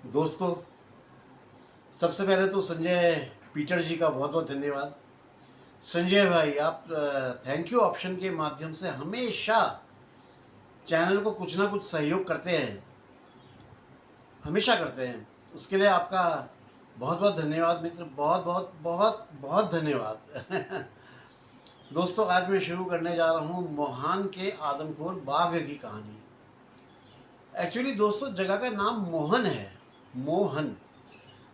दोस्तों, सबसे पहले तो संजय पीटर जी का बहुत बहुत धन्यवाद। संजय भाई, आप थैंक यू ऑप्शन के माध्यम से हमेशा चैनल को कुछ ना कुछ सहयोग करते हैं, हमेशा करते हैं। उसके लिए आपका बहुत बहुत धन्यवाद मित्र, बहुत बहुत बहुत बहुत धन्यवाद। दोस्तों, आज मैं शुरू करने जा रहा हूँ मोहान के आदमखोर बाघ की कहानी। एक्चुअली दोस्तों, जगह का नाम मोहन है, मोहन।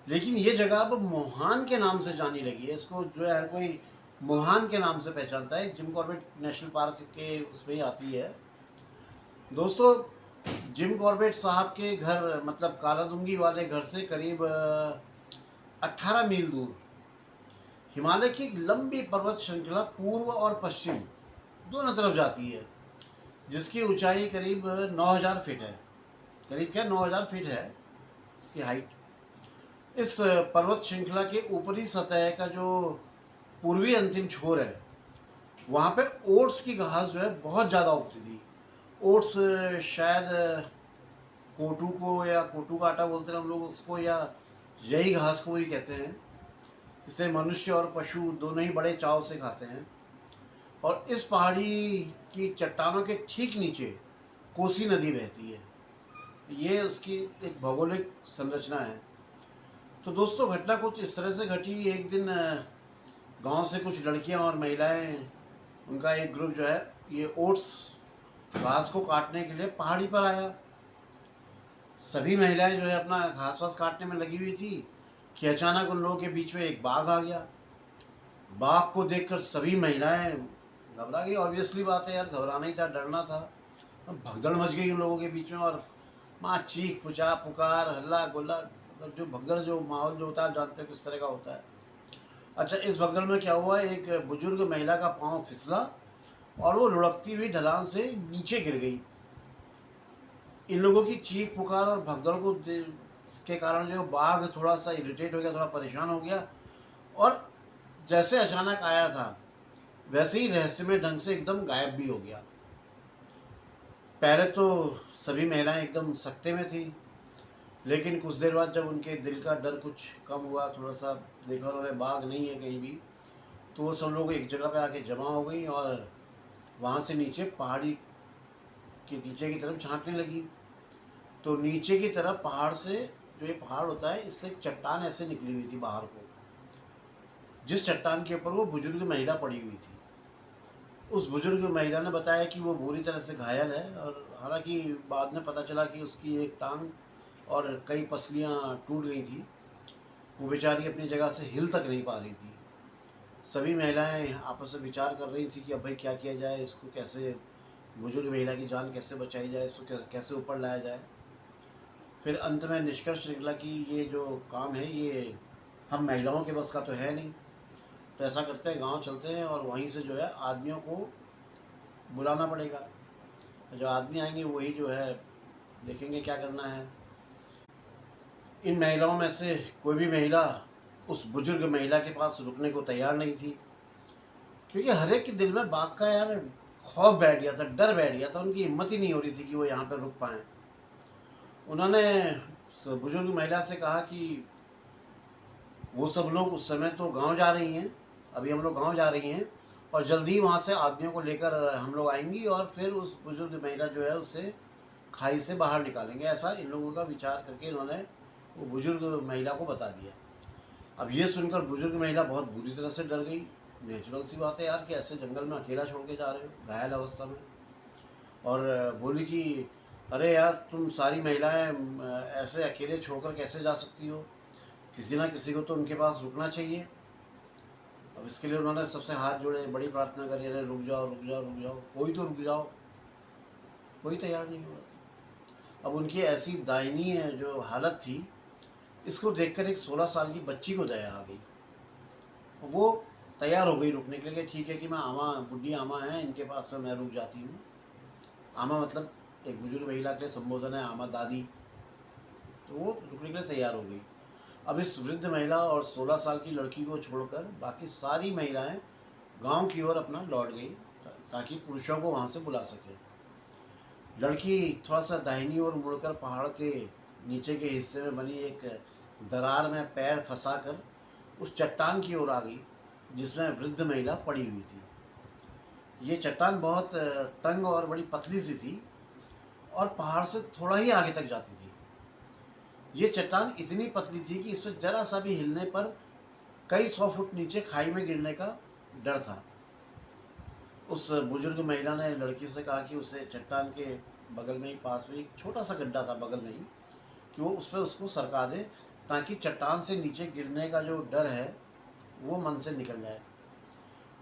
लेकिन ये जगह अब मोहान के नाम से जानी लगी है। इसको जो है हर कोई मोहान के नाम से पहचानता है। जिम कॉर्बेट नेशनल पार्क के उसमें ही आती है। दोस्तों, जिम कॉर्बेट साहब के घर मतलब कालादुंगी वाले घर से करीब 18 मील दूर हिमालय की एक लंबी पर्वत श्रृंखला पूर्व और पश्चिम दोनों तरफ जाती है, जिसकी ऊंचाई करीब 9000 फीट है। करीब क्या 9000 फीट है इसकी हाइट। इस पर्वत श्रृंखला के ऊपरी सतह का जो पूर्वी अंतिम छोर है, वहाँ पे ओट्स की घास जो है बहुत ज़्यादा उगती थी। ओट्स शायद कोटू को या कोटू का आटा बोलते हैं हम लोग उसको, या यही घास को ही कहते हैं। इसे मनुष्य और पशु दोनों ही बड़े चाव से खाते हैं। और इस पहाड़ी की चट्टानों के ठीक नीचे कोसी नदी बहती है। ये उसकी एक भौगोलिक संरचना है। तो दोस्तों, घटना कुछ इस तरह से घटी। एक दिन गांव से कुछ लड़कियां और महिलाएं, उनका एक ग्रुप जो है ये ओट्स घास को काटने के लिए पहाड़ी पर आया। सभी महिलाएं जो है अपना घास वास काटने में लगी हुई थी कि अचानक उन लोगों के बीच में एक बाघ आ गया। बाघ को देखकर सभी महिलाएं घबरा गई। ऑब्वियसली बात है यार, घबराना ही था, डरना था। अब भगदड़ मच गई उन लोगों के बीच में, और माँ चीख पुचा पुकार हल्ला गुल्ला, जो भगदड़ जो माहौल जो होता है, आप जानते हो किस तरह का होता है। अच्छा, इस भगदड़ में क्या हुआ, एक बुजुर्ग महिला का पांव फिसला और वो लुढ़कती हुई ढलान से नीचे गिर गई। इन लोगों की चीख पुकार और भगदड़ को के कारण जो बाघ थोड़ा सा इरिटेट हो गया, थोड़ा परेशान हो गया, और जैसे अचानक आया था वैसे ही रहस्यमय ढंग से एकदम गायब भी हो गया। पहले तो सभी महिलाएं एकदम सकते में थी, लेकिन कुछ देर बाद जब उनके दिल का डर कुछ कम हुआ, थोड़ा सा देखा उन्होंने बाघ नहीं है कहीं भी, तो वो सब लोग एक जगह पे आके जमा हो गई और वहाँ से नीचे पहाड़ी के नीचे की तरफ झांकने लगी। तो नीचे की तरफ पहाड़ से, जो ये पहाड़ होता है, इससे एक चट्टान ऐसे निकली हुई थी बाहर को, जिस चट्टान के ऊपर वो बुजुर्ग महिला पड़ी हुई थी। उस बुजुर्ग महिला ने बताया कि वो बुरी तरह से घायल है, और हालांकि बाद में पता चला कि उसकी एक टांग और कई पसलियाँ टूट गई थी। वो बेचारी अपनी जगह से हिल तक नहीं पा रही थी। सभी महिलाएं आपस में विचार कर रही थी कि अब भाई क्या किया जाए, इसको कैसे, बुजुर्ग महिला की जान कैसे बचाई जाए, इसको कैसे ऊपर लाया जाए। फिर अंत में निष्कर्ष निकला कि ये जो काम है ये हम महिलाओं के बस का तो है नहीं। तो ऐसा करते हैं, गांव चलते हैं और वहीं से जो है आदमियों को बुलाना पड़ेगा। जो आदमी आएंगे वही जो है देखेंगे क्या करना है। इन महिलाओं में से कोई भी महिला उस बुजुर्ग महिला के पास रुकने को तैयार नहीं थी, क्योंकि हर एक के दिल में बाघ का यार खौफ बैठ गया था, डर बैठ गया था। उनकी हिम्मत ही नहीं हो रही थी कि वो यहाँ पर रुक पाएँ। उन्होंने बुजुर्ग महिला से कहा कि वो सब लोग उस समय तो गांव जा रही हैं, अभी हम लोग गांव जा रही हैं, और जल्दी ही वहाँ से आदमियों को लेकर हम लोग आएंगी और फिर उस बुजुर्ग महिला जो है उसे खाई से बाहर निकालेंगे। ऐसा इन लोगों का विचार करके इन्होंने वो बुजुर्ग महिला को बता दिया। अब ये सुनकर बुजुर्ग महिला बहुत बुरी तरह से डर गई। नेचुरल सी बात है यार कि ऐसे जंगल में अकेला छोड़ के जा रहे हो घायल अवस्था में। और बोली कि अरे यार, तुम सारी महिलाएं ऐसे अकेले छोड़कर कैसे जा सकती हो, किसी ना किसी को तो उनके पास रुकना चाहिए। अब इसके लिए उन्होंने सबसे हाथ जोड़े, बड़ी प्रार्थना करी, अरे रुक जाओ रुक जाओ रुक जाओ, कोई तो रुक जाओ। कोई तैयार नहीं हुआ। अब उनकी ऐसी दयनीय जो हालत थी, इसको देखकर एक 16 साल की बच्ची को दया आ गई। वो तैयार हो गई रुकने के लिए, ठीक है कि मैं आमा, बुढ़ी आमा है, इनके पास में मैं रुक जाती हूँ। आमा मतलब एक बुजुर्ग महिला के लिए संबोधन है, आमा दादी। तो वो रुकने के लिए तैयार हो गई। अब इस वृद्ध महिला और 16 साल की लड़की को छोड़कर बाकी सारी महिलाएं गांव की ओर अपना लौट गई, ताकि पुरुषों को वहां से बुला सके। लड़की थोड़ा सा दाहिनी ओर मुड़कर पहाड़ के नीचे के हिस्से में बनी एक दरार में पैर फंसाकर उस चट्टान की ओर आ गई जिसमें वृद्ध महिला पड़ी हुई थी। ये चट्टान बहुत तंग और बड़ी पतली सी थी और पहाड़ से थोड़ा ही आगे तक जाती थी। ये चट्टान इतनी पतली थी कि इस पर जरा सा भी हिलने पर कई 100 फुट नीचे खाई में गिरने का डर था। उस बुजुर्ग महिला ने लड़की से कहा कि उसे चट्टान के बगल में ही पास में एक छोटा सा गड्ढा था बगल में ही, कि वो उस पर उसको सरका दे ताकि चट्टान से नीचे गिरने का जो डर है वो मन से निकल जाए।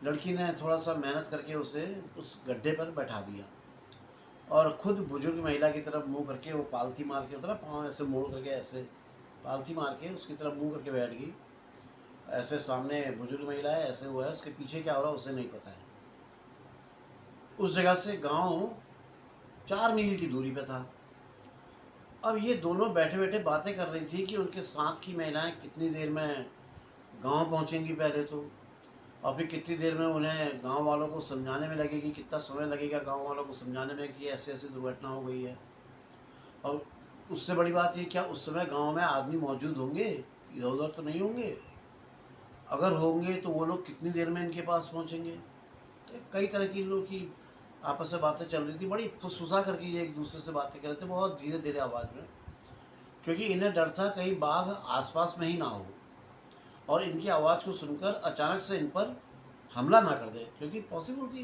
लड़की ने थोड़ा सा मेहनत करके उसे उस गड्ढे पर बैठा दिया और खुद बुजुर्ग महिला की तरफ मुंह करके वो पालथी मार के उतना पाँव ऐसे मोड़ करके ऐसे पालथी मार के उसकी तरफ मुंह करके बैठ गई। ऐसे सामने बुजुर्ग महिला है, ऐसे हुआ है, उसके पीछे क्या हो रहा है उसे नहीं पता है। उस जगह से गांव 4 मील की दूरी पे था। अब ये दोनों बैठे बैठे बातें कर रही थी कि उनके साथ की महिलाएं कितनी देर में गांव पहुंचेंगी पहले तो, और फिर कितनी देर में उन्हें गांव वालों को समझाने में लगेगी, कितना समय लगेगा गांव वालों को समझाने में कि ऐसी ऐसी दुर्घटना हो गई है। और उससे बड़ी बात ये, क्या उस समय गांव में आदमी मौजूद होंगे, इधर उधर तो नहीं होंगे? अगर होंगे तो वो लोग कितनी देर में इनके पास पहुंचेंगे? कई तरह की लोग की आपस में बातें चल रही थी, बड़ी फुसफुसा करके ये एक दूसरे से बातें कर रहे थे बहुत धीरे धीरे आवाज़ में, क्योंकि इन्हें डर था कहीं बाघ आसपास में ही ना हो और इनकी आवाज़ को सुनकर अचानक से इन पर हमला ना कर दे, क्योंकि पॉसिबल थी,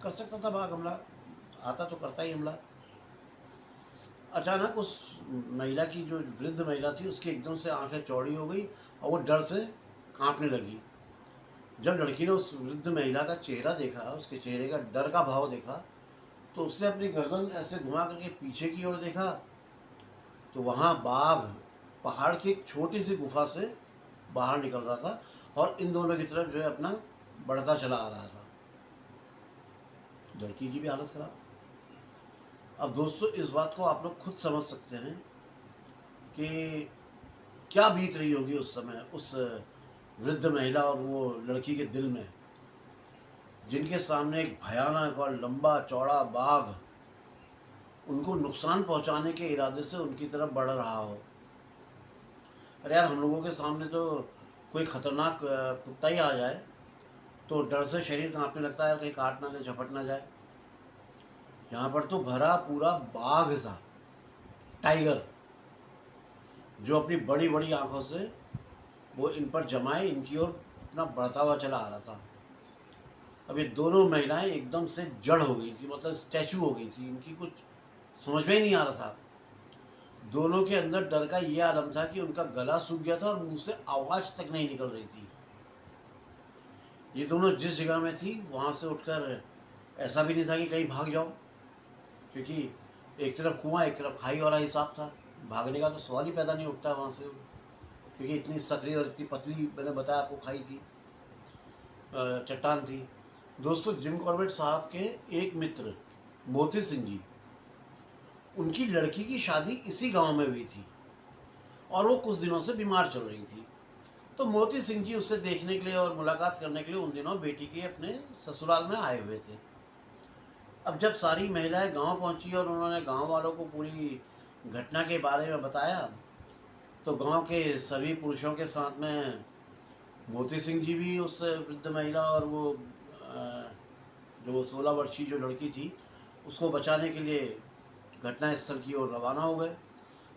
कर सकता था बाघ हमला, आता तो करता ही हमला। अचानक उस महिला की, जो वृद्ध महिला थी, उसकी एकदम से आंखें चौड़ी हो गई और वो डर से कांपने लगी। जब लड़की ने उस वृद्ध महिला का चेहरा देखा, उसके चेहरे का डर का भाव देखा, तो उसने अपनी गर्दन ऐसे घुमा करके पीछे की ओर देखा, तो वहाँ बाघ पहाड़ की एक छोटी सी गुफा से बाहर निकल रहा था और इन दोनों की तरफ जो है अपना बढ़ता चला आ रहा था। लड़की की भी हालत खराब। अब दोस्तों इस बात को आप लोग खुद समझ सकते हैं कि क्या बीत रही होगी उस समय उस वृद्ध महिला और वो लड़की के दिल में, जिनके सामने एक भयानक और लंबा चौड़ा बाघ उनको नुकसान पहुंचाने के इरादे से उनकी तरफ बढ़ रहा हो। अरे यार, हम लोगों के सामने तो कोई खतरनाक कुत्ता ही आ जाए तो डर से शरीर कांपने लगता है, कहीं काट ना ले, झपट ना जाए। यहाँ पर तो भरा पूरा बाघ था, टाइगर, जो अपनी बड़ी बड़ी आंखों से वो इन पर जमाए इनकी ओर अपना बढ़ता हुआ चला आ रहा था। अब ये दोनों महिलाएं एकदम से जड़ हो गई थी, मतलब स्टैचू हो गई थी, इनकी कुछ समझ में ही नहीं आ रहा था। दोनों के अंदर डर का ये आलम था कि उनका गला सूख गया था और मुंह से आवाज़ तक नहीं निकल रही थी। ये दोनों जिस जगह में थी वहाँ से उठकर ऐसा भी नहीं था कि कहीं भाग जाओ, क्योंकि एक तरफ कुआं एक तरफ खाई वाला हिसाब था, भागने का तो सवाल ही पैदा नहीं उठता वहाँ से, क्योंकि इतनी सक्रिय और इतनी पतली, मैंने बताया आपको, खाई थी, चट्टान थी। दोस्तों, जिम कॉर्बेट साहब के एक मित्र मोती सिंह जी, उनकी लड़की की शादी इसी गांव में हुई थी और वो कुछ दिनों से बीमार चल रही थी। तो मोती सिंह जी उसे देखने के लिए और मुलाकात करने के लिए उन दिनों बेटी के अपने ससुराल में आए हुए थे। अब जब सारी महिलाएं गांव पहुंची और उन्होंने गांव वालों को पूरी घटना के बारे में बताया, तो गांव के सभी पुरुषों के साथ में मोती सिंह जी भी उस वृद्ध महिला और वो जो 16 वर्षीय जो लड़की थी उसको बचाने के लिए घटनास्थल की ओर रवाना हो गए।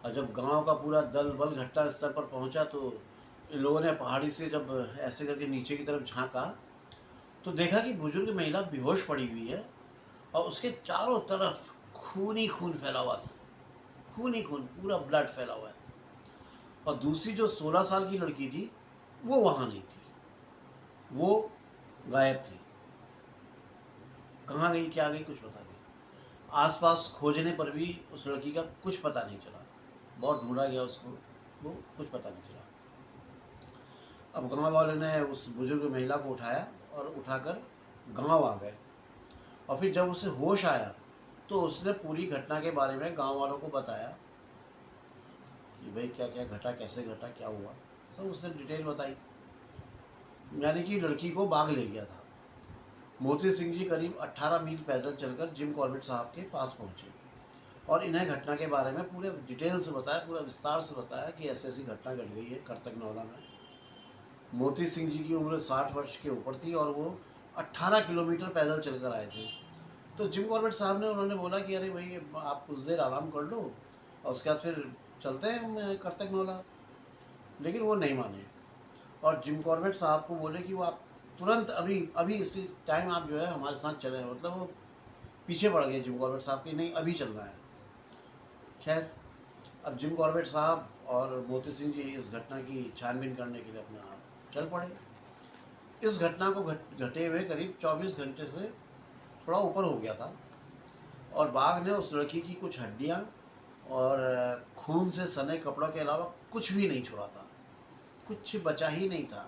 और जब गांव का पूरा दल बल घटनास्थल पर पहुंचा तो इन लोगों ने पहाड़ी से जब ऐसे करके नीचे की तरफ झांका तो देखा कि बुजुर्ग महिला बेहोश पड़ी हुई है और उसके चारों तरफ खून ही खून फैला हुआ था, खून ही खून, पूरा ब्लड फैला हुआ है। और दूसरी जो 16 साल की लड़की थी वो वहाँ नहीं थी, वो गायब थी। कहाँ गई, क्या गई, कुछ पता नहीं। आसपास खोजने पर भी उस लड़की का कुछ पता नहीं चला, बहुत ढूंढा गया उसको, वो कुछ पता नहीं चला। अब गांव वालों ने उस बुजुर्ग महिला को उठाया और उठाकर गांव आ गए और फिर जब उसे होश आया तो उसने पूरी घटना के बारे में गांव वालों को बताया कि भाई क्या क्या घटा, कैसे घटा, क्या हुआ, सब उसने डिटेल बताई। यानी कि लड़की को बाघ ले गया था। मोती सिंह जी करीब 18 मील पैदल चलकर जिम कॉर्बेट साहब के पास पहुंचे और इन्हें घटना के बारे में पूरे डिटेल से बताया, पूरा विस्तार से बताया कि ऐसी ऐसी घटना घट गई है करतकनौला में। मोती सिंह जी की उम्र 60 वर्ष के ऊपर थी और वो 18 किलोमीटर पैदल चलकर आए थे। तो जिम कॉर्बेट साहब ने उन्होंने बोला कि अरे भाई आप कुछ देर आराम कर लो और उसके बाद फिर चलते हैं हम करतकनौला। लेकिन वो नहीं माने और जिम कॉर्बेट साहब को बोले कि वो आप तुरंत अभी अभी इसी टाइम आप जो है हमारे साथ चले। मतलब वो पीछे पड़ गए जिम कॉर्बेट साहब की, नहीं अभी चलना है। खैर, अब जिम कॉर्बेट साहब और मोती सिंह जी इस घटना की छानबीन करने के लिए अपना चल पड़े। इस घटना को घटे हुए करीब 24 घंटे से थोड़ा ऊपर हो गया था और बाघ ने उस लड़की की कुछ हड्डियाँ और खून से सने कपड़ों के अलावा कुछ भी नहीं छोड़ा था, कुछ बचा ही नहीं था।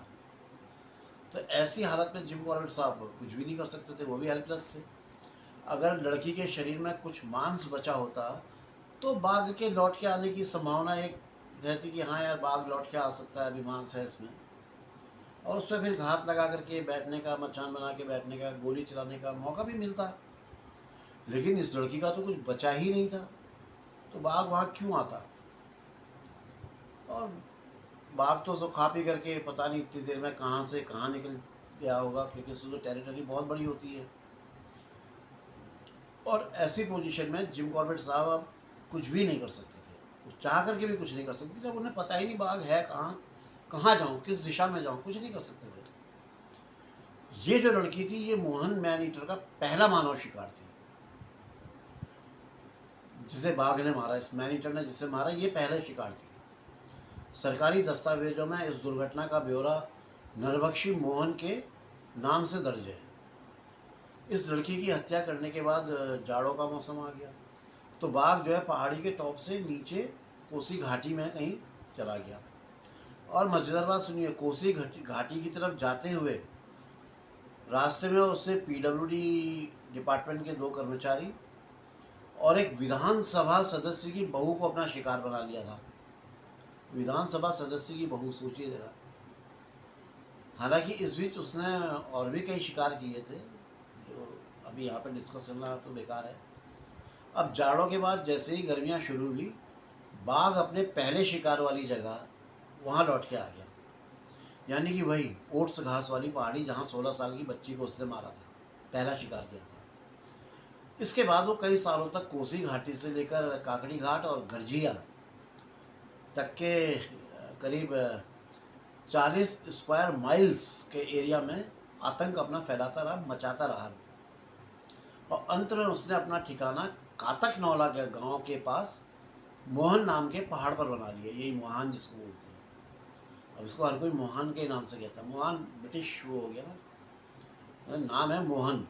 तो ऐसी हालत में जिम कॉर्बेट साहब कुछ भी नहीं कर सकते थे, वो भी हेल्पलेस थे। अगर लड़की के शरीर में कुछ मांस बचा होता तो बाघ के लौट के आने की संभावना एक रहती कि हाँ यार बाघ लौट के आ सकता है, अभी मांस है इसमें, और उस पर फिर घात लगा करके बैठने का, मचान बना के बैठने का, गोली चलाने का मौका भी मिलता। लेकिन इस लड़की का तो कुछ बचा ही नहीं था, तो बाघ वहाँ क्यों आता? और बाघ तो सब खा पी करके पता नहीं इतनी देर में कहाँ से कहाँ निकल गया होगा, क्योंकि उसकी तो टेरिटरी बहुत बड़ी होती है। और ऐसी पोजीशन में जिम कॉर्बेट साहब अब कुछ भी नहीं कर सकते थे, चाह करके भी कुछ नहीं कर सकते, जब उन्हें पता ही नहीं बाघ है कहाँ, कहाँ जाऊँ, किस दिशा में जाऊँ, कुछ नहीं कर सकते थे। ये जो लड़की थी ये मोहन मैन ईटर का पहला मानव शिकार थी, जिसे बाघ ने मारा, इस मैन ईटर ने जिसे मारा ये पहले शिकार थी। सरकारी दस्तावेजों में इस दुर्घटना का ब्यौरा नरभक्षी मोहन के नाम से दर्ज है। इस लड़की की हत्या करने के बाद जाड़ों का मौसम आ गया, तो बाघ जो है पहाड़ी के टॉप से नीचे कोसी घाटी में कहीं चला गया। और मजेदार बात सुनिए, कोसी घाटी की तरफ जाते हुए रास्ते में उसने पीडब्ल्यूडी डिपार्टमेंट के 2 कर्मचारी और एक विधानसभा सदस्य की बहू को अपना शिकार बना लिया था। विधानसभा सदस्य की बहू, सोचिए जरा। हालांकि इस बीच उसने और भी कई शिकार किए थे, जो अभी यहाँ पे डिस्कस करना तो बेकार है। अब जाड़ों के बाद जैसे ही गर्मियाँ शुरू हुई, बाघ अपने पहले शिकार वाली जगह वहाँ लौट के आ गया, यानी कि वही ओट्स घास वाली पहाड़ी जहाँ 16 साल की बच्ची को उसने मारा था, पहला शिकार किया था। इसके बाद वो कई सालों तक कोसी घाटी से लेकर काकड़ी घाट और गरजिया तक के करीब 40 स्क्वायर माइल्स के एरिया में आतंक अपना फैलाता रहा, मचाता रहा, और अंत में उसने अपना ठिकाना कातकनौला के गांव के पास मोहन नाम के पहाड़ पर बना लिया। यही मोहान जिसको बोलते हैं। अब इसको हर कोई मोहन के नाम से कहता है, मोहन ब्रिटिश वो हो गया ना, नाम है मोहन।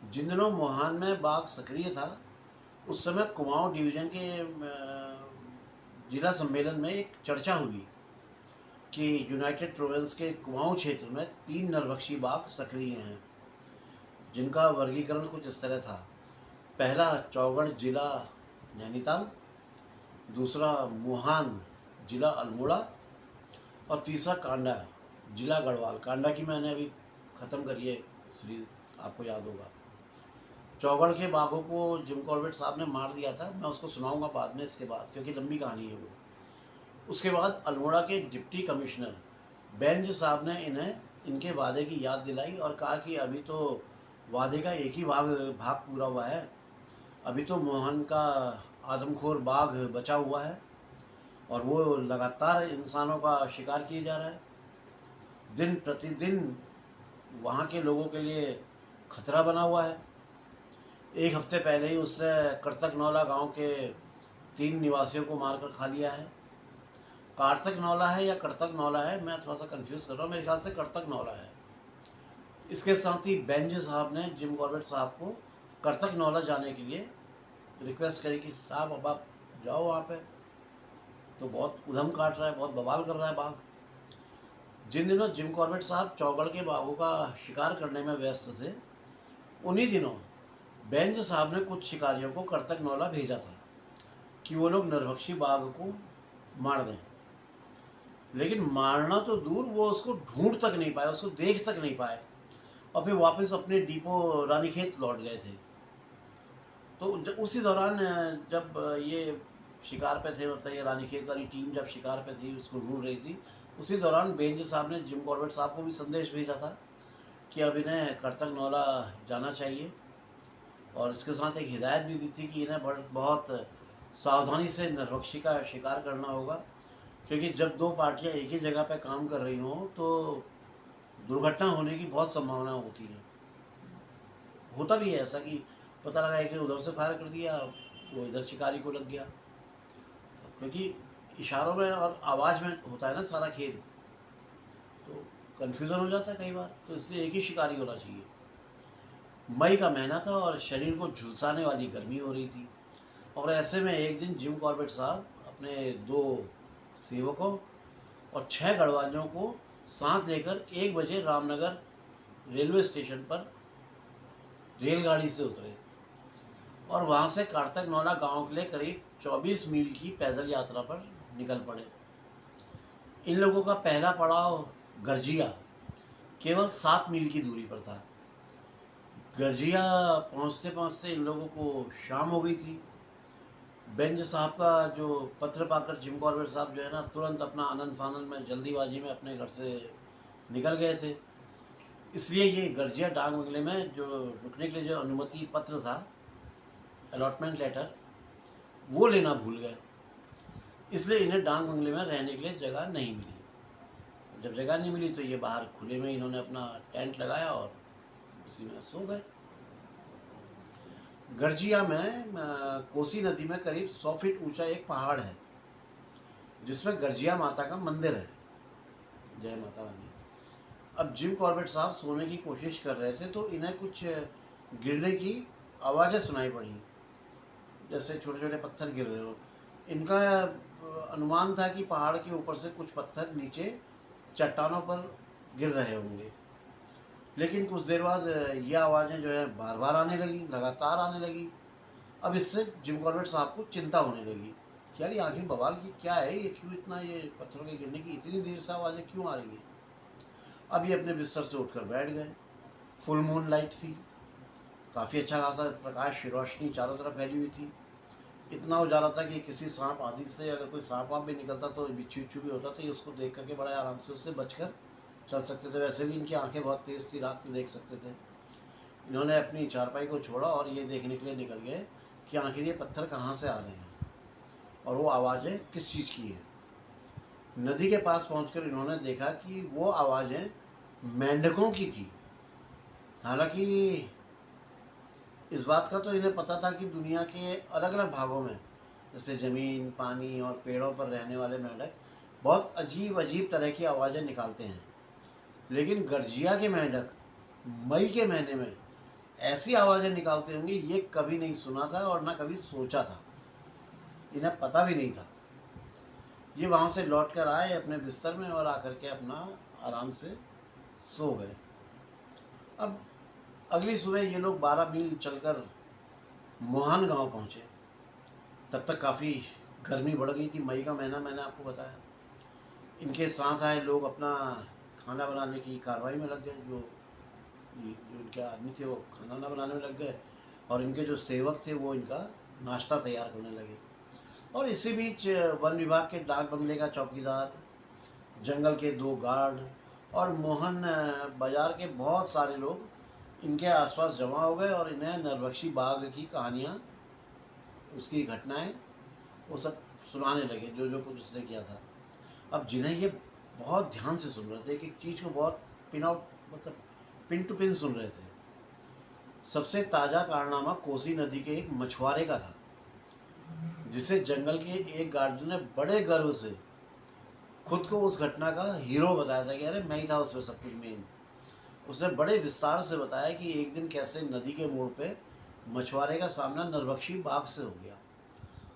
जिन दिनों मोहान में बाघ सक्रिय था उस समय कुमाऊं डिवीजन के जिला सम्मेलन में एक चर्चा हुई कि यूनाइटेड प्रोविंस के कुमाऊं क्षेत्र में 3 नरभक्षी बाघ सक्रिय हैं, जिनका वर्गीकरण कुछ इस तरह था। पहला चौगढ़ जिला नैनीताल, दूसरा मोहान जिला अल्मोड़ा, और तीसरा कांडा जिला गढ़वाल। कांडा की मैंने अभी ख़त्म करी है सीरीज, आपको याद होगा। चौगढ़ के बाघों को जिम कॉर्बेट साहब ने मार दिया था, मैं उसको सुनाऊंगा बाद में इसके बाद, क्योंकि लंबी कहानी है वो। उसके बाद अल्मोड़ा के डिप्टी कमिश्नर बेंज साहब ने इन्हें इनके वादे की याद दिलाई और कहा कि अभी तो वादे का एक ही भाग पूरा हुआ है, अभी तो मोहन का आदमखोर बाघ बचा हुआ है और वो लगातार इंसानों का शिकार किए जा रहा है, दिन प्रतिदिन वहाँ के लोगों के लिए खतरा बना हुआ है। एक हफ्ते पहले ही उसने करतकनौला गांव के 3 निवासियों को मारकर खा लिया है। कार्तकनौला है या करतकनौला है, मैं थोड़ा सा कंफ्यूज कर रहा हूँ, मेरे ख्याल से करतकनौला है। इसके साथ ही बेंज साहब ने जिम कॉर्बेट साहब को करतकनौला जाने के लिए रिक्वेस्ट करी कि साहब अब आप जाओ वहाँ पे, तो बहुत उधम काट रहा है, बहुत बवाल कर रहा है बाघ। जिन दिनों जिम कॉर्बेट साहब चौगढ़ के बाघों का शिकार करने में व्यस्त थे, उन्हीं दिनों बेंज साहब ने कुछ शिकारियों को करतकनौला भेजा था कि वो लोग नरभक्षी बाघ को मार दें। लेकिन मारना तो दूर, वो उसको ढूंढ तक नहीं पाए, उसको देख तक नहीं पाए, और फिर वापस अपने डिपो रानीखेत लौट गए थे। तो उसी दौरान जब ये शिकार पे थे, मतलब ये रानीखेत वाली टीम जब शिकार पे थी, उसको ढूंढ रही थी, उसी दौरान बेंज साहब ने जिम कॉर्बेट साहब को भी संदेश भेजा था कि अब इन्हें करतक नौला जाना चाहिए, और इसके साथ एक हिदायत भी दी थी कि इन्हें बहुत सावधानी से नरभक्षी का शिकार करना होगा, क्योंकि जब दो पार्टियां एक ही जगह पे काम कर रही हों तो दुर्घटना होने की बहुत संभावना होती है। होता भी है ऐसा कि पता लगा कि उधर से फायर कर दिया, वो इधर शिकारी को लग गया, क्योंकि इशारों में और आवाज़ में होता है ना सारा खेल, तो कन्फ्यूज़न हो जाता है कई बार, तो इसलिए एक ही शिकारी होना चाहिए। मई का महीना था और शरीर को झुलसाने वाली गर्मी हो रही थी, और ऐसे में एक दिन जिम कॉर्बेट साहब अपने 2 सेवकों और 6 गढ़वालियों को साथ लेकर 1 बजे रामनगर रेलवे स्टेशन पर रेलगाड़ी से उतरे और वहाँ से कार्तक-नौला गांव के लिए करीब 24 मील की पैदल यात्रा पर निकल पड़े। इन लोगों का पहला पड़ाव गर्जिया केवल 7 मील की दूरी पर था। गर्जिया पहुँचते पहुँचते इन लोगों को शाम हो गई थी। बेंज साहब का जो पत्र पाकर जिम कॉर्बेट साहब जो है ना, तुरंत अपना आनंद फानंद में जल्दीबाजी में अपने घर से निकल गए थे। इसलिए ये गर्जिया डाक बंगले में जो रुकने के लिए जो अनुमति पत्र था, अलॉटमेंट लेटर, वो लेना भूल गए। इसलिए इन्हें डाक बंगले में रहने के लिए जगह नहीं मिली। जब जगह नहीं मिली तो ये बाहर खुले में इन्होंने अपना टेंट लगाया और उसी में सो गए। गर्जिया में कोसी नदी में करीब 100 फीट ऊंचा एक पहाड़ है जिसमें गर्जिया माता का मंदिर है। जय माता रानी। अब जिम कॉर्बेट साहब सोने की कोशिश कर रहे थे तो इन्हें कुछ गिरने की आवाज़ें सुनाई पड़ी, जैसे छोटे छोटे पत्थर गिर रहे हो। इनका अनुमान था कि पहाड़ के ऊपर से कुछ पत्थर नीचे चट्टानों पर गिर रहे होंगे, लेकिन कुछ देर बाद ये आवाज़ें जो है बार बार आने लगी, लगातार आने लगी। अब इससे जिम कॉर्बेट साहब को चिंता होने लगी कि यार ये आखिर बवाल की क्या है, ये क्यों इतना, ये पत्थरों के गिरने की इतनी देर से आवाज़ें क्यों आ रही हैं। अब ये अपने बिस्तर से उठकर बैठ गए। फुल मून लाइट थी, काफ़ी अच्छा खासा प्रकाश रोशनी चारों तरफ फैली हुई थी। इतना उजाला था कि किसी सांप आदि से अगर कोई सांप वाप भी निकलता तो बिच्छू उच्छू भी होता तो ये उसको देख करके बड़े आराम से उससे बचकर चल सकते थे। वैसे भी इनकी आंखें बहुत तेज़ थी, रात में देख सकते थे। इन्होंने अपनी चारपाई को छोड़ा और ये देखने के लिए निकल गए कि आखिर ये पत्थर कहाँ से आ रहे हैं और वो आवाज़ें किस चीज़ की है। नदी के पास पहुंचकर इन्होंने देखा कि वो आवाज़ें मेंढकों की थी। हालांकि इस बात का तो इन्हें पता था कि दुनिया के अलग अलग भागों में, जैसे ज़मीन, पानी और पेड़ों पर रहने वाले मेंढक बहुत अजीब अजीब तरह की आवाज़ें निकालते हैं, लेकिन गर्जिया के मेंढक मई के महीने में ऐसी आवाज़ें निकालते होंगे ये कभी नहीं सुना था और ना कभी सोचा था, इन्हें पता भी नहीं था। ये वहाँ से लौट कर आए अपने बिस्तर में और आकर के अपना आराम से सो गए। अब अगली सुबह ये लोग 12 मील चलकर मोहन गांव पहुँचे। तब तक काफ़ी गर्मी बढ़ गई थी, मई का महीना मैंने आपको बताया। इनके साथ आए लोग अपना खाना बनाने की कार्रवाई में लग गए। जो इनके आदमी थे वो खाना ना बनाने में लग गए और इनके जो सेवक थे वो इनका नाश्ता तैयार करने लगे। और इसी बीच वन विभाग के डाक बंगले का चौकीदार, जंगल के 2 गार्ड और मोहन बाजार के बहुत सारे लोग इनके आसपास जमा हो गए और इन्हें नरभक्षी बाघ की कहानियाँ, उसकी घटनाएं वो सब सुनाने लगे, जो जो कुछ उसने किया था। अब जिन्हें ये बहुत ध्यान से सुन रहे थे, एक एक चीज़ को बहुत पिन आउट, मतलब पिन टू पिन सुन रहे थे। सबसे ताज़ा कारनामा कोसी नदी के एक मछुआरे का था, जिसे जंगल के एक गार्ड ने बड़े गर्व से खुद को उस घटना का हीरो बताया था कि अरे मैं ही था उसमें सब कुछ मेन। उसने बड़े विस्तार से बताया कि एक दिन कैसे नदी के मोड़ पे मछुआरे का सामना नरभक्षी बाघ से हो गया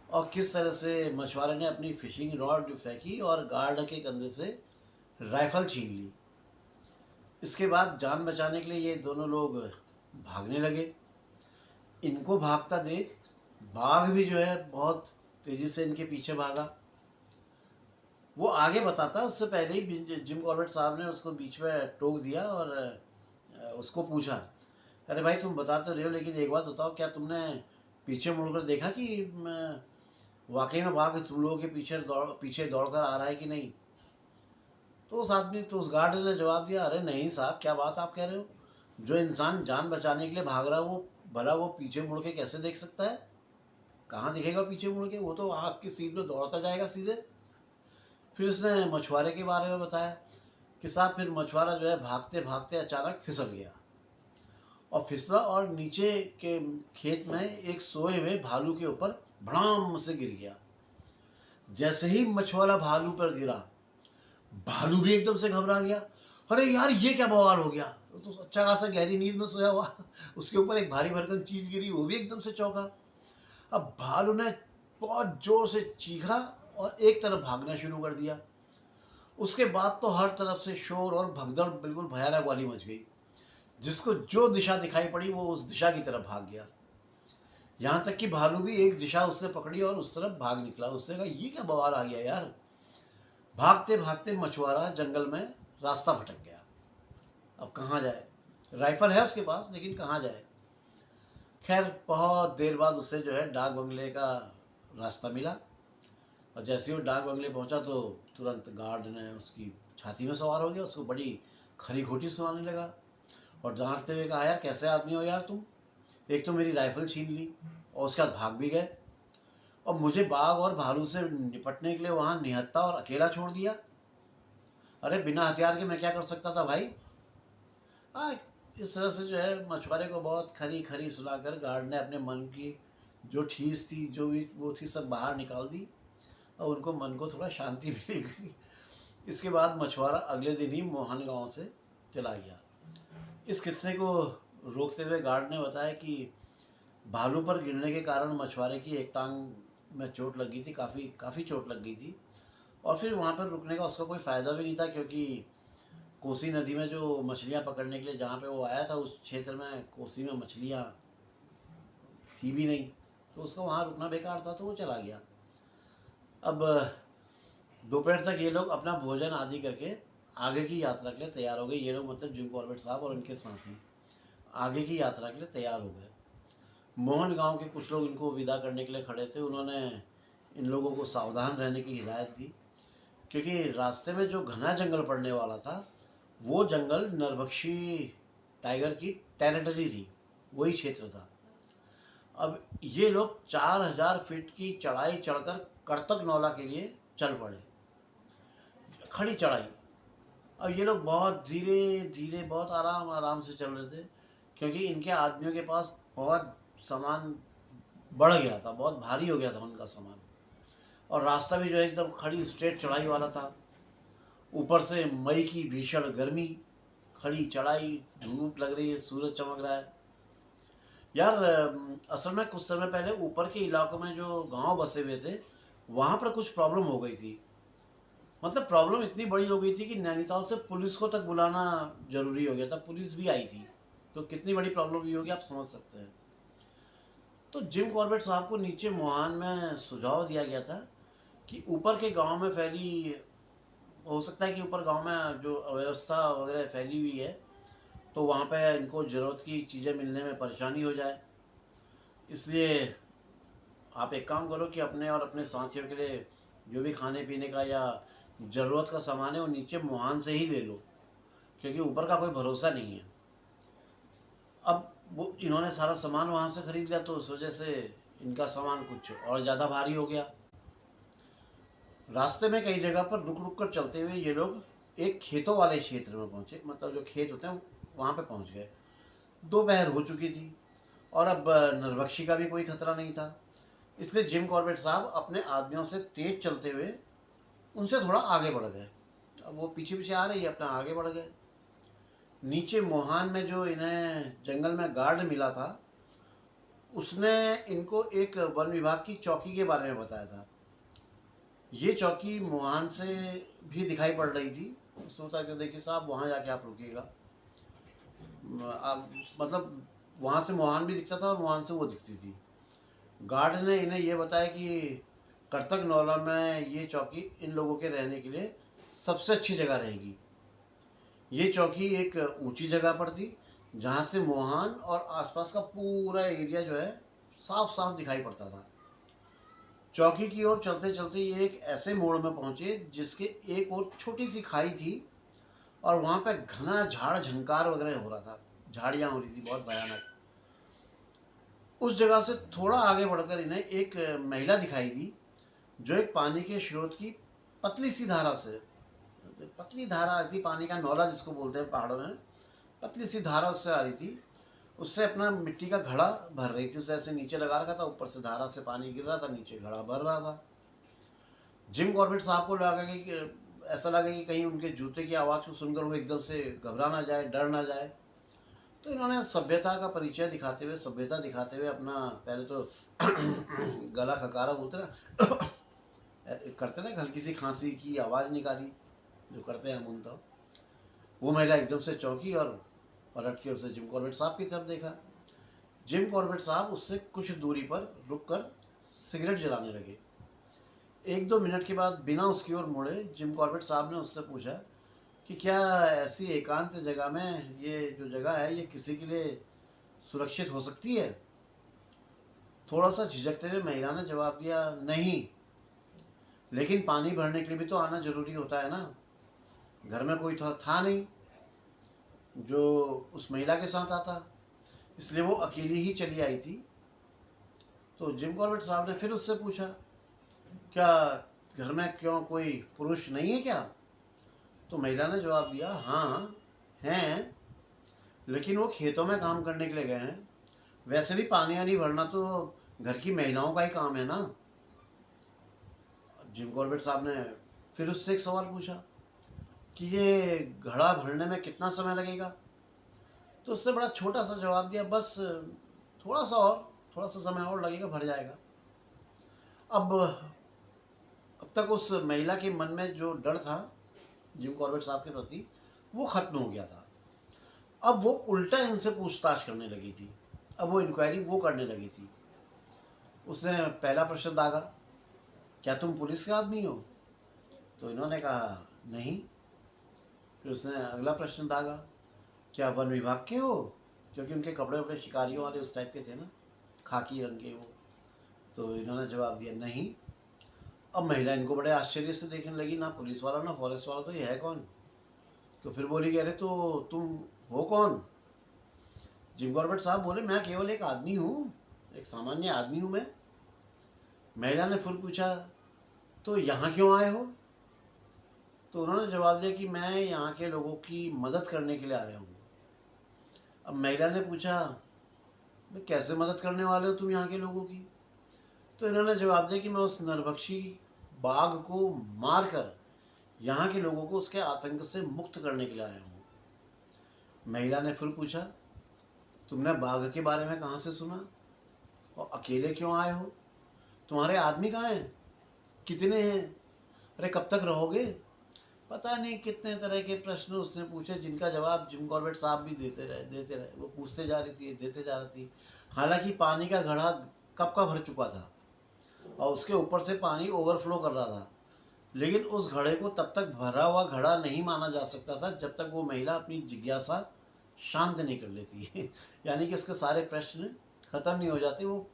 और किस तरह से मछुआरे ने अपनी फिशिंग रॉड फेंकी और गार्ड के कंधे से राइफल छीन ली। इसके बाद जान बचाने के लिए ये दोनों लोग भागने लगे। इनको भागता देख बाघ भी जो है बहुत तेज़ी से इनके पीछे भागा। वो आगे बताता, उससे पहले ही जिम कॉर्बेट साहब ने उसको बीच में टोक दिया और उसको पूछा, अरे भाई तुम बता तो रहे हो लेकिन एक बात बताओ, क्या तुमने पीछे मुड़कर देखा कि वाकई में बाघ तुम लोगों के पीछे दौड़ कर आ रहा है कि नहीं? तो उस गार्ड ने जवाब दिया, अरे नहीं साहब, क्या बात आप कह रहे हो? जो इंसान जान बचाने के लिए भाग रहा है वो भला वो पीछे मुड़ के कैसे देख सकता है? कहाँ दिखेगा पीछे मुड़ के? वो तो आग की सीट में दौड़ता जाएगा सीधे। फिर उसने मछुआरे के बारे में बताया कि साहब फिर मछुआरा जो है भागते भागते अचानक फिसल गया और फिसला और नीचे के खेत में एक सोए हुए भालू के ऊपर भड़ाम से गिर गया। जैसे ही मछुआरा भालू पर गिरा, भालू भी एकदम से घबरा गया। अरे यार, ये क्या बवाल हो गया? वो तो अच्छा खासा गहरी नींद में सोया हुआ, उसके ऊपर एक भारी भरकम चीज गिरी, वो भी एकदम से चौंका। अब भालू ने बहुत जोर से चीखा और एक तरफ भागना शुरू कर दिया। उसके बाद तो हर तरफ से शोर और भगदड़ बिल्कुल भयानक वाली मच गई। जिसको जो दिशा दिखाई पड़ी वो उस दिशा की तरफ भाग गया। यहाँ तक कि भालू भी एक दिशा उसने पकड़ी और उस तरफ भाग निकला। उसने कहा, ये क्या बवाल आ गया यार? भागते भागते मछुआरा जंगल में रास्ता भटक गया। अब कहाँ जाए? राइफल है उसके पास, लेकिन कहाँ जाए? खैर बहुत देर बाद उसे जो है डाक बंगले का रास्ता मिला और जैसे ही वो डाक बंगले पहुंचा तो तुरंत गार्ड ने उसकी छाती में सवार हो गया, उसको बड़ी खरी खोटी सुनाने लगा और डांटते हुए कहा, यार कैसे आदमी हो यार तुम? एक तो मेरी राइफल छीन ली और उसके बाद भाग भी गए और मुझे बाघ और भालू से निपटने के लिए वहाँ निहत्था और अकेला छोड़ दिया। अरे बिना हथियार के मैं क्या कर सकता था भाई? हाँ, इस तरह से जो है मछुआरे को बहुत खरी खरी सुनाकर गार्ड ने अपने मन की जो ठीस थी, जो भी वो थी, सब बाहर निकाल दी और उनको मन को थोड़ा शांति मिलेगी। इसके बाद मछुआरा अगले दिन ही मोहन गांव से चला गया। इस किस्से को रोकते हुए गार्ड ने बताया कि भालू पर गिरने के कारण मछुआरे की एक टांग में चोट लग गई थी, काफ़ी चोट लग गई थी और फिर वहाँ पर रुकने का उसका कोई फ़ायदा भी नहीं था, क्योंकि कोसी नदी में जो मछलियाँ पकड़ने के लिए जहाँ पे वो आया था उस क्षेत्र में कोसी में मछलियाँ थी भी नहीं, तो उसका वहाँ रुकना बेकार था, तो वो चला गया। अब दोपहर तक ये लोग अपना भोजन आदि करके आगे की यात्रा के लिए तैयार हो गए। ये लोग मतलब जिम कॉर्बेट साहब और उनके साथी आगे की यात्रा के लिए तैयार हो गए। मोहन गांव के कुछ लोग इनको विदा करने के लिए खड़े थे। उन्होंने इन लोगों को सावधान रहने की हिदायत दी, क्योंकि रास्ते में जो घना जंगल पड़ने वाला था वो जंगल नरभक्षी टाइगर की टेरिटरी थी, वही क्षेत्र था। अब ये लोग 4000 फीट की चढ़ाई चढ़कर करतक नौला के लिए चल पड़े, खड़ी चढ़ाई। अब ये लोग बहुत धीरे धीरे बहुत आराम आराम से चल रहे थे, क्योंकि इनके आदमियों के पास बहुत सामान बढ़ गया था, बहुत भारी हो गया था उनका सामान और रास्ता भी जो है एकदम खड़ी स्ट्रेट चढ़ाई वाला था। ऊपर से मई की भीषण गर्मी, खड़ी चढ़ाई, धूप लग रही है, सूरज चमक रहा है यार। असल में कुछ समय पहले ऊपर के इलाकों में जो गांव बसे हुए थे वहाँ पर कुछ प्रॉब्लम हो गई थी। मतलब प्रॉब्लम इतनी बड़ी हो गई थी कि नैनीताल से पुलिस को तक बुलाना जरूरी हो गया था, पुलिस भी आई थी। तो कितनी बड़ी प्रॉब्लम हुई होगी आप समझ सकते हैं। तो जिम कॉर्बेट साहब को नीचे मोहान में सुझाव दिया गया था कि ऊपर के गांव में फैली, हो सकता है कि ऊपर गांव में जो अव्यवस्था वगैरह फैली हुई है तो वहाँ पे इनको ज़रूरत की चीज़ें मिलने में परेशानी हो जाए। इसलिए आप एक काम करो कि अपने और अपने साथियों के लिए जो भी खाने पीने का या ज़रूरत का सामान है वो नीचे मुहान से ही ले लो, क्योंकि ऊपर का कोई भरोसा नहीं है। अब वो इन्होंने सारा सामान वहाँ से खरीद लिया तो उस वजह से इनका सामान कुछ और ज़्यादा भारी हो गया। रास्ते में कई जगह पर रुक रुक कर चलते हुए ये लोग एक खेतों वाले क्षेत्र में पहुँचे, मतलब जो खेत होते हैं वहाँ पे पहुँच गए। दोपहर हो चुकी थी और अब नरभक्षी का भी कोई खतरा नहीं था। इसलिए जिम कॉर्बेट साहब अपने आदमियों से तेज चलते हुए उनसे थोड़ा आगे बढ़ गए। अब वो पीछे पीछे आ रही है, अपना आगे बढ़ गए। नीचे मोहान में जो इन्हें जंगल में गार्ड मिला था उसने इनको एक वन विभाग की चौकी के बारे में बताया था। ये चौकी मोहान से भी दिखाई पड़ रही थी। सोचा कि देखिए साहब वहाँ जाके आप रुकिएगा। मतलब वहाँ से मोहान भी दिखता था और मोहान से वो दिखती थी। गार्ड ने इन्हें ये बताया कि करतक नौला में ये चौकी इन लोगों के रहने के लिए सबसे अच्छी जगह रहेगी। ये चौकी एक ऊंची जगह पर थी जहाँ से मोहान और आसपास का पूरा एरिया जो है साफ साफ दिखाई पड़ता था। चौकी की ओर चलते चलते ये एक ऐसे मोड़ में पहुंचे जिसके एक और छोटी सी खाई थी और वहां पे घना झाड़ झंकार वगैरह हो रहा था, झाड़ियां हो रही थी बहुत भयानक। उस जगह से थोड़ा आगे बढ़कर इन्हें एक महिला दिखाई दी जो एक पानी के स्रोत की पतली सी धारा से, पतली धारा आ रही थी, पानी का नौला जिसको बोलते हैं पहाड़ों में, पतली सी धारा उससे आ रही थी। उससे अपना मिट्टी का घड़ा भर रही थी, उसे ऐसे नीचे लगा रखा था, ऊपर से धारा से पानी गिर रहा था, नीचे घड़ा भर रहा था। जिम कॉर्बेट साहब को लगा कि ऐसा लगा कि कहीं उनके जूते की आवाज़ को सुनकर वो एकदम से घबरा ना जाए, डर ना जाए। तो इन्होंने सभ्यता का परिचय दिखाते हुए, सभ्यता दिखाते हुए अपना पहले तो गला खकारा बोलते ना करते ना, हल्की सी खांसी की आवाज़ निकाली जो करते हैं हम उन। तो वो महिला एकदम से चौंकी और पलट के उसे जिम कॉर्बेट साहब की तरफ देखा। जिम कॉर्बेट साहब उससे कुछ दूरी पर रुककर सिगरेट जलाने लगे। 1-2 मिनट के बाद बिना उसकी ओर मुड़े जिम कॉर्बेट साहब ने उससे पूछा कि क्या ऐसी एकांत जगह में ये जो जगह है ये किसी के लिए सुरक्षित हो सकती है? थोड़ा सा झिझकते हुए महिला ने जवाब दिया, नहीं, लेकिन पानी भरने के लिए भी तो आना जरूरी होता है ना। घर में कोई था नहीं जो उस महिला के साथ आता, इसलिए वो अकेली ही चली आई थी। तो जिम कॉर्बेट साहब ने फिर उससे पूछा, क्या घर में क्यों कोई पुरुष नहीं है क्या? तो महिला ने जवाब दिया, हाँ हैं, लेकिन वो खेतों में काम करने के लिए गए हैं। वैसे भी पानी वानी भरना तो घर की महिलाओं का ही काम है ना। जिम कॉर्बेट साहब ने फिर उससे एक सवाल पूछा कि ये घड़ा भरने में कितना समय लगेगा? तो उससे बड़ा छोटा सा जवाब दिया, बस थोड़ा सा समय और लगेगा, भर जाएगा। अब तक उस महिला के मन में जो डर था जिम कॉर्बेट साहब के प्रति वो खत्म हो गया था। अब वो उल्टा इनसे पूछताछ करने लगी थी, अब वो इंक्वायरी वो करने लगी थी। उसने पहला प्रश्न दागा, क्या तुम पुलिस के आदमी हो? तो इन्होंने कहा नहीं। फिर उसने अगला प्रश्न दागा, क्या वन विभाग के हो? क्योंकि उनके कपड़े वपड़े शिकारियों वाले उस टाइप के थे ना, खाकी रंग के वो। तो इन्होंने जवाब दिया नहीं। अब महिला इनको बड़े आश्चर्य से देखने लगी, ना पुलिस वाला ना फॉरेस्ट वाला, तो ये है कौन? तो फिर बोली, कह रहे तो तुम हो कौन? जिम कॉर्बेट साहब बोले, मैं केवल एक आदमी हूँ, एक सामान्य आदमी हूँ मैं। महिला ने फिर पूछा, तो यहाँ क्यों आए हो? तो उन्होंने जवाब दिया कि मैं यहाँ के लोगों की मदद करने के लिए आया हूँ। अब महिला ने पूछा, भाई कैसे मदद करने वाले हो तुम यहाँ के लोगों की? तो इन्होंने जवाब दिया कि मैं उस नरभक्षी बाघ को मारकर यहाँ के लोगों को उसके आतंक से मुक्त करने के लिए आया हूँ। महिला ने फिर पूछा, तुमने बाघ के बारे में कहाँ से सुना और अकेले क्यों आए हो? तुम्हारे आदमी कहाँ हैं? कितने हैं? अरे कब तक रहोगे? पता नहीं कितने तरह के प्रश्न उसने पूछे, जिनका जवाब जिम कॉर्बेट साहब भी देते रहे। वो पूछते जा रही थी, देते जा रही थी। हालांकि पानी का घड़ा कब का भर चुका था और उसके ऊपर से पानी ओवरफ्लो कर रहा था, लेकिन उस घड़े को तब तक भरा हुआ घड़ा नहीं माना जा सकता था जब तक वो महिला अपनी जिज्ञासा शांत नहीं कर लेती यानी कि उसके सारे प्रश्न खत्म नहीं हो जाते, वो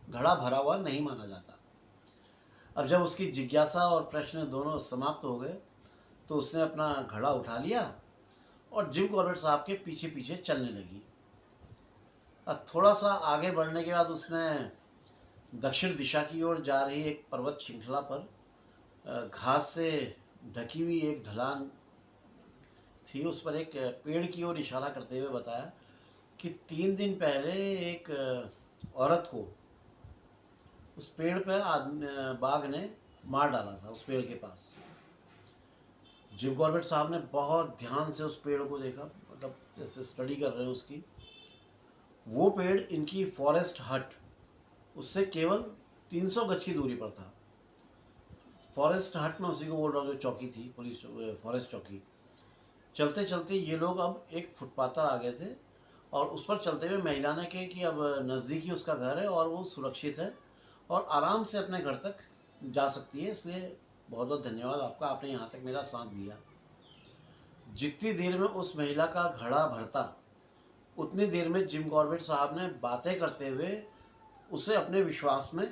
घड़ा भरा हुआ नहीं माना जाता। अब जब उसकी जिज्ञासा और प्रश्न दोनों समाप्त हो गए तो उसने अपना घड़ा उठा लिया और जिम कॉर्बेट साहब के पीछे पीछे चलने लगी। अब थोड़ा सा आगे बढ़ने के बाद उसने दक्षिण दिशा की ओर जा रही एक पर्वत श्रृंखला पर घास से ढकी हुई एक ढलान थी, उस पर एक पेड़ की ओर इशारा करते हुए बताया कि 3 दिन पहले एक औरत को उस पेड़ पर बाघ ने मार डाला था, उस पेड़ के पास। जिम कॉर्बेट साहब ने बहुत ध्यान से उस पेड़ को देखा, मतलब जैसे स्टडी कर रहे हैं उसकी। वो पेड़ इनकी फॉरेस्ट हट उससे केवल 300 गज की दूरी पर था। फॉरेस्ट हट में उसी को बोल रहा हूँ जो चौकी थी, पुलिस फॉरेस्ट चौकी। चलते चलते ये लोग अब एक फुटपाथ पर आ गए थे और उस पर चलते हुए महिला ने कहा कि अब नज़दीक ही उसका घर है और वो सुरक्षित है और आराम से अपने घर तक जा सकती है, इसलिए बहुत बहुत धन्यवाद आपका, आपने यहाँ तक मेरा साथ दिया। जितनी देर में उस महिला का घड़ा भरता उतनी देर में जिम कॉर्बेट साहब ने बातें करते हुए उसे अपने विश्वास में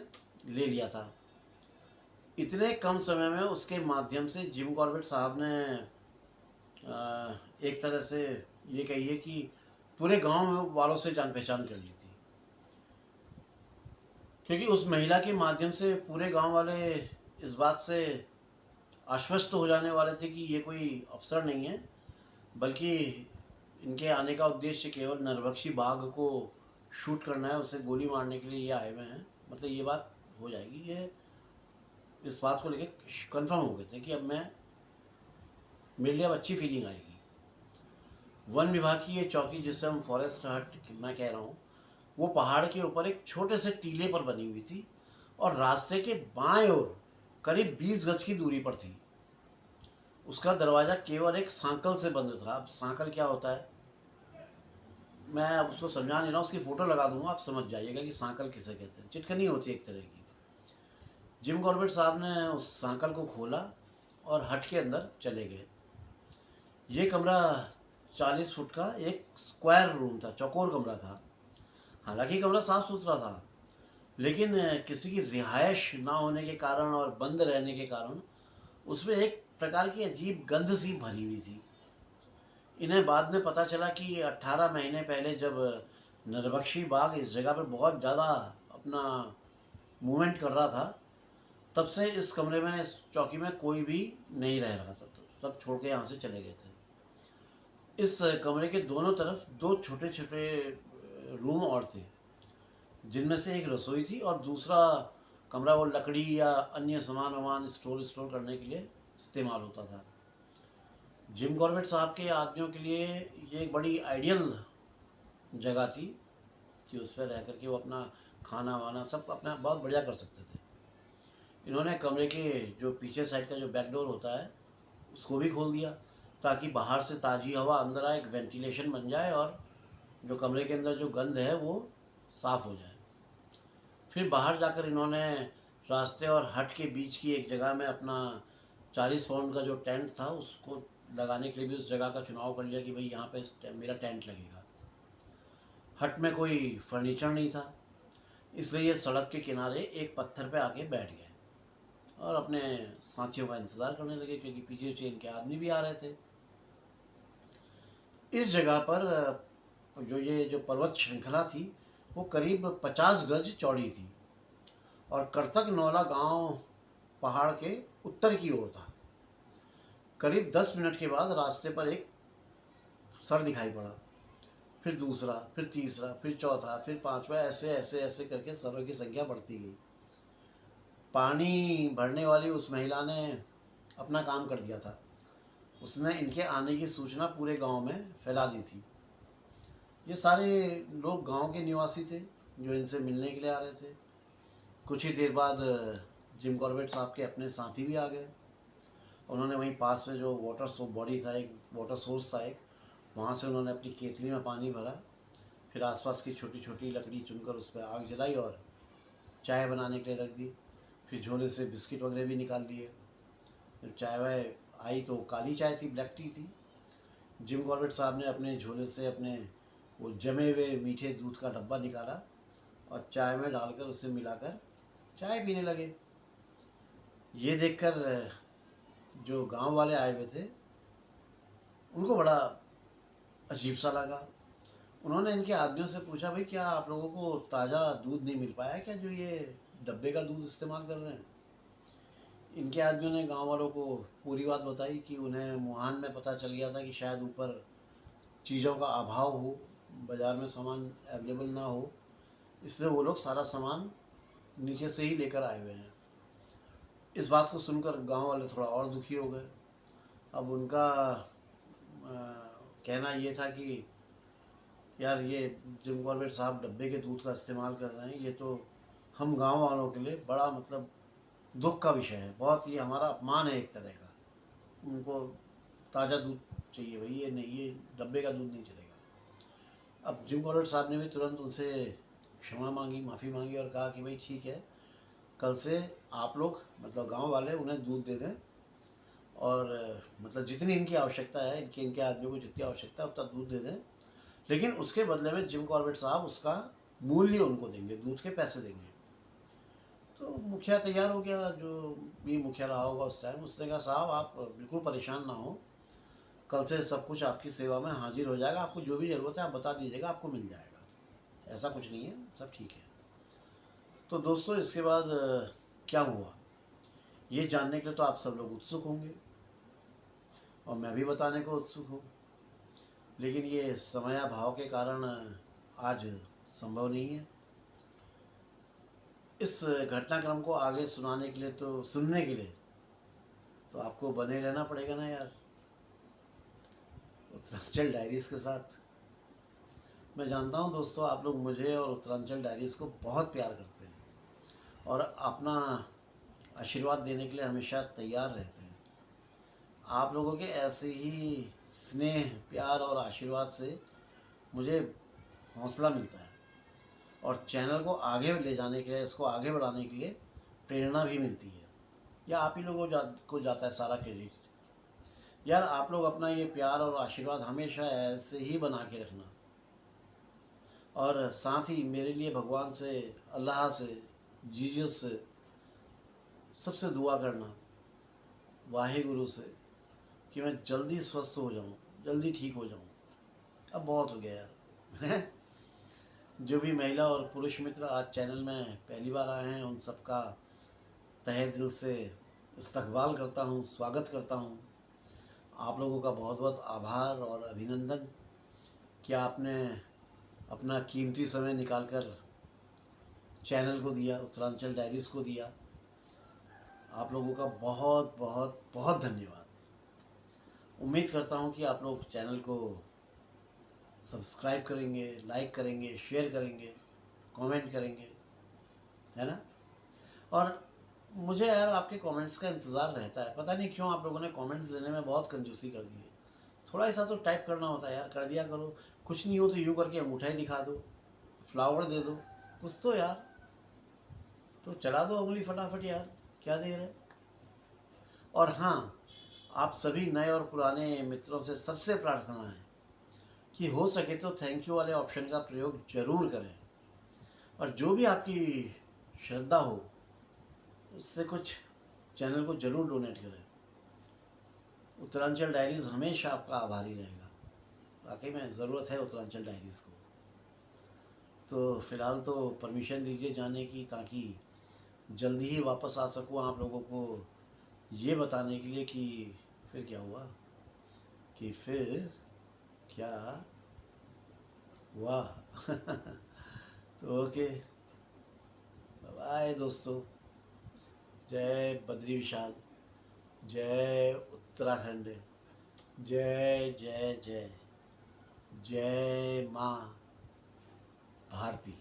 ले लिया था। इतने कम समय में उसके माध्यम से जिम कॉर्बेट साहब ने एक तरह से ये कहिए कि पूरे गांव वालों से जान पहचान कर ली थी, क्योंकि उस महिला के माध्यम से पूरे गांव वाले इस बात से आश्वस्त हो जाने वाले थे कि ये कोई अफसर नहीं है, बल्कि इनके आने का उद्देश्य केवल नरभक्षी बाघ को शूट करना है, उसे गोली मारने के लिए ये आए हुए हैं। मतलब ये बात हो जाएगी, ये इस बात को लेके कंफर्म हो गए थे कि अब मैं मेरे लिए अब अच्छी फीलिंग आएगी। वन विभाग की ये चौकी, जिससे हम फॉरेस्ट हट मैं कह रहा हूँ, वो पहाड़ के ऊपर एक छोटे से टीले पर बनी हुई थी और रास्ते के बाएं ओर करीब 20 गज की दूरी पर थी। उसका दरवाज़ा केवल एक सांकल से बंद था। अब सांकल क्या होता है मैं अब उसको समझा नहीं रहा हूँ, उसकी फ़ोटो लगा दूंगा, आप समझ जाइएगा कि सांकल किसे कहते हैं। चिटकनी होती है एक तरह की। जिम कॉर्बेट साहब ने उस सांकल को खोला और हट के अंदर चले गए। ये कमरा 40 फुट का एक स्क्वायर रूम था, चौकोर कमरा था। हालांकि कमरा साफ सुथरा था, लेकिन किसी की रिहायश ना होने के कारण और बंद रहने के कारण उसमें एक प्रकार की अजीब गंध सी भरी हुई थी। इन्हें बाद में पता चला कि 18 महीने पहले जब नरभक्षी बाघ इस जगह पर बहुत ज़्यादा अपना मूवमेंट कर रहा था, तब से इस कमरे में, इस चौकी में कोई भी नहीं रह रहा था, तो सब छोड़ के यहाँ से चले गए थे। इस कमरे के दोनों तरफ दो छोटे छोटे रूम और थे, जिनमें से एक रसोई थी और दूसरा कमरा वो लकड़ी या अन्य सामान वामान स्टोर करने के लिए इस्तेमाल होता था। जिम कॉर्बेट साहब के आदमियों के लिए ये एक बड़ी आइडियल जगह थी कि उस पर रह कर के वो अपना खाना वाना सब अपना बहुत बढ़िया कर सकते थे। इन्होंने कमरे के जो पीछे साइड का जो बैक डोर होता है उसको भी खोल दिया, ताकि बाहर से ताज़ी हवा अंदर आए, एक वेंटिलेशन बन जाए और जो कमरे के अंदर जो गंध है वो साफ़ हो जाए। फिर बाहर जाकर इन्होंने रास्ते और हट के बीच की एक जगह में अपना 40 पाउंड का जो टेंट था उसको लगाने के लिए भी उस जगह का चुनाव कर लिया कि भाई यहाँ पे मेरा टेंट लगेगा। हट में कोई फर्नीचर नहीं था, इसलिए ये सड़क के किनारे एक पत्थर पे आके बैठ गए और अपने साथियों का इंतज़ार करने लगे, क्योंकि पीछे से इनके आदमी भी आ रहे थे। इस जगह पर जो पर्वत श्रृंखला थी वो करीब 50 गज चौड़ी थी और करतक नौला गांव पहाड़ के उत्तर की ओर था। करीब 10 मिनट के बाद रास्ते पर एक सर दिखाई पड़ा, फिर दूसरा, फिर तीसरा, फिर चौथा, फिर पांचवा, ऐसे ऐसे ऐसे करके सरों की संख्या बढ़ती गई। पानी भरने वाली उस महिला ने अपना काम कर दिया था। उसने इनके आने की सूचना पूरे गांव में फैला दी थी। ये सारे लोग गांव के निवासी थे जो इनसे मिलने के लिए आ रहे थे। कुछ ही देर बाद जिम कॉर्बेट साहब के अपने साथी भी आ गए। उन्होंने वहीं पास में जो वाटर बॉडी था, एक वाटर सोर्स था एक, वहाँ से उन्होंने अपनी केतली में पानी भरा, फिर आसपास की छोटी छोटी लकड़ी चुनकर उस पर आग जलाई और चाय बनाने के लिए रख दी। फिर झोले से बिस्किट वगैरह भी निकाल लिए। जब चाय वाय आई तो काली चाय थी, ब्लैक टी थी। जिम कॉर्बेट साहब ने अपने झोले से अपने वो जमे हुए मीठे दूध का डब्बा निकाला और चाय में डालकर उसे मिलाकर चाय पीने लगे। ये देखकर जो गांव वाले आए हुए थे उनको बड़ा अजीब सा लगा। उन्होंने इनके आदमियों से पूछा, भाई क्या आप लोगों को ताज़ा दूध नहीं मिल पाया क्या, जो ये डब्बे का दूध इस्तेमाल कर रहे हैं? इनके आदमियों ने गांव वालों को पूरी बात बताई कि उन्हें मुहान में पता चल गया था कि शायद ऊपर चीज़ों का अभाव हो, बाज़ार में सामान अवेलेबल ना हो, इसलिए वो लोग सारा सामान नीचे से ही लेकर आए हुए हैं। इस बात को सुनकर गांव वाले थोड़ा और दुखी हो गए। अब उनका कहना ये था कि यार ये जिम कॉर्बेट साहब डब्बे के दूध का इस्तेमाल कर रहे हैं, ये तो हम गांव वालों के लिए बड़ा मतलब दुख का विषय है, बहुत ये हमारा अपमान है एक तरह का। उनको ताज़ा दूध चाहिए भाई, ये नहीं, ये डब्बे का दूध नहीं चलेगा। अब जिम कॉर्बेट साहब ने भी तुरंत उनसे क्षमा मांगी, माफ़ी मांगी और कहा कि भाई ठीक है, कल से आप लोग मतलब गांव वाले उन्हें दूध दे दें और मतलब जितनी इनकी आवश्यकता है, इनके आदमियों को जितनी आवश्यकता है उतना दूध दे दें, लेकिन उसके बदले में जिम कॉर्बेट साहब उसका मूल्य उनको देंगे, दूध के पैसे देंगे। तो मुखिया तैयार हो गया, जो भी मुखिया रहा होगा उस टाइम। उसने कहा साहब आप बिल्कुल परेशान ना हो, कल से सब कुछ आपकी सेवा में हाजिर हो जाएगा, आपको जो भी ज़रूरत है आप बता दीजिएगा, आपको मिल जाएगा, ऐसा कुछ नहीं है, सब ठीक है। तो दोस्तों इसके बाद क्या हुआ ये जानने के लिए तो आप सब लोग उत्सुक होंगे और मैं भी बताने को उत्सुक हूँ, लेकिन ये समयाभाव के कारण आज संभव नहीं है। इस घटनाक्रम को आगे सुनाने के लिए तो सुनने के लिए तो आपको बने रहना पड़ेगा ना यार, उत्तरांचल डायरीज़ के साथ। मैं जानता हूँ दोस्तों आप लोग मुझे और उत्तरांचल डायरीज़ को बहुत प्यार करते हैं और अपना आशीर्वाद देने के लिए हमेशा तैयार रहते हैं। आप लोगों के ऐसे ही स्नेह, प्यार और आशीर्वाद से मुझे हौसला मिलता है और चैनल को आगे ले जाने के लिए, इसको आगे बढ़ाने के लिए प्रेरणा भी मिलती है। या आप ही लोगों को जाता है सारा क्रेडिट। यार आप लोग अपना ये प्यार और आशीर्वाद हमेशा ऐसे ही बना के रखना और साथ ही मेरे लिए भगवान से, अल्लाह से, जीसस से सबसे दुआ करना, वाहेगुरु से, कि मैं जल्दी स्वस्थ हो जाऊँ, जल्दी ठीक हो जाऊँ। अब बहुत हो गया यार। जो भी महिला और पुरुष मित्र आज चैनल में पहली बार आए हैं उन सबका तहे दिल से इस्तकबाल करता हूँ, स्वागत करता हूँ। आप लोगों का बहुत बहुत आभार और अभिनंदन कि आपने अपना कीमती समय निकालकर चैनल को दिया, उत्तरांचल डायरीज़ को दिया। आप लोगों का बहुत बहुत बहुत धन्यवाद। उम्मीद करता हूँ कि आप लोग चैनल को सब्सक्राइब करेंगे, लाइक करेंगे, शेयर करेंगे, कमेंट करेंगे, है ना। और मुझे यार आपके कमेंट्स का इंतज़ार रहता है। पता नहीं क्यों आप लोगों ने कमेंट्स देने में बहुत कंजूसी कर दी है। थोड़ा सा तो टाइप करना होता है यार, कर दिया करो। कुछ नहीं हो तो यूँ करके अंगूठा ही दिखा दो, फ्लावर दे दो, कुछ तो यार। तो चला दो उंगली फटाफट यार, क्या देर है। और हाँ, आप सभी नए और पुराने मित्रों से सबसे प्रार्थना है कि हो सके तो थैंक यू वाले ऑप्शन का प्रयोग ज़रूर करें और जो भी आपकी श्रद्धा हो उससे कुछ चैनल को ज़रूर डोनेट करें। उत्तरांचल डायरीज़ हमेशा आपका आभारी रहेगा। वाकई में ज़रूरत है उत्तरांचल डायरीज़ को। तो फ़िलहाल तो परमिशन दीजिए जाने की, ताकि जल्दी ही वापस आ सकूँ आप लोगों को ये बताने के लिए कि फिर क्या हुआ, कि फिर क्या हुआ। तो ओके, बाय दोस्तों। जय बद्री विशाल, जय उत्तराखंड, जय जय जय, जय माँ भारती।